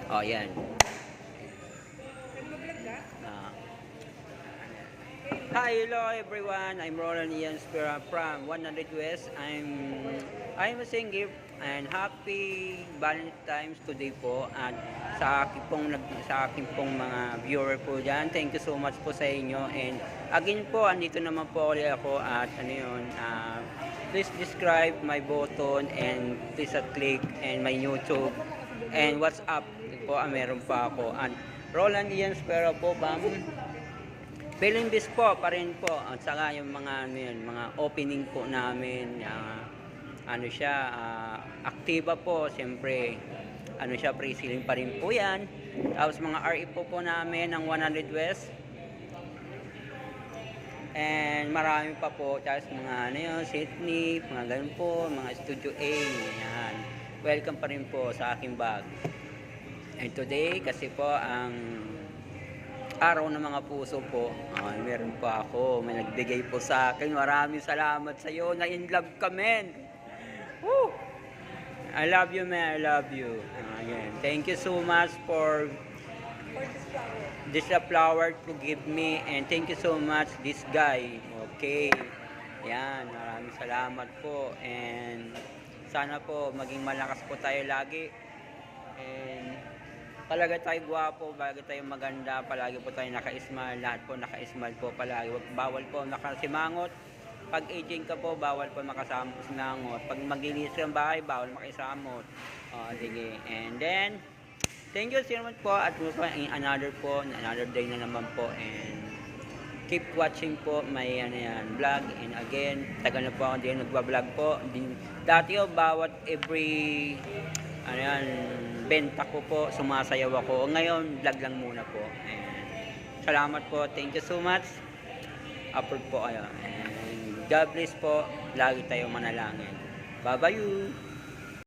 Oh, yan. Nagbablog ka? Ah. Hi, hello everyone. I'm Roland Ian Spira from 100 West. I'm a singer and happy Valentine's today po at sa aking pong mga viewer po diyan. Thank you so much po sa inyo and again po andito naman po ulit ako at please describe my button and please click and my YouTube and WhatsApp po meron pa ako at Roland Ian Spira po Feeling po pa rin po at saka yung mga mga opening po namin aktiba po siyempre pre-selling pa rin po yan tapos mga RE po namin ng 100 West and marami pa po tapos mga Sydney mga ganun po mga Studio A yan. Welcome pa rin po sa aking bag and today kasi po ang araw ng mga puso po. Meron pa ako. May nagbigay po sa akin. Maraming salamat sa iyo. Na-in love ka, men. Woo! I love you, man. I love you. Again. Thank you so much for this flower. this flower to give me. And thank you so much this guy. Okay. Yan. Maraming salamat po. And sana po maging malakas po tayo lagi. And palagi tayo gwapo, palagi tayo maganda, palagi po tayo naka-smile, lahat po naka-smile po palagi. Bawal po nakasimangot. Pag aging ka po, bawal po makasimangot. Pag maglinis ng bahay, bawal makisamot. Sige. And then, thank you so much po at another day na naman po and keep watching po my vlog and again, tagal na po ako din nagba-vlog po. Dati bawat every benta ko po, sumasayaw ako. Ngayon, vlog lang muna po. And salamat po. Thank you so much. Upload po kayo. And God bless po. Lagi tayo manalangin. Bye-bye you.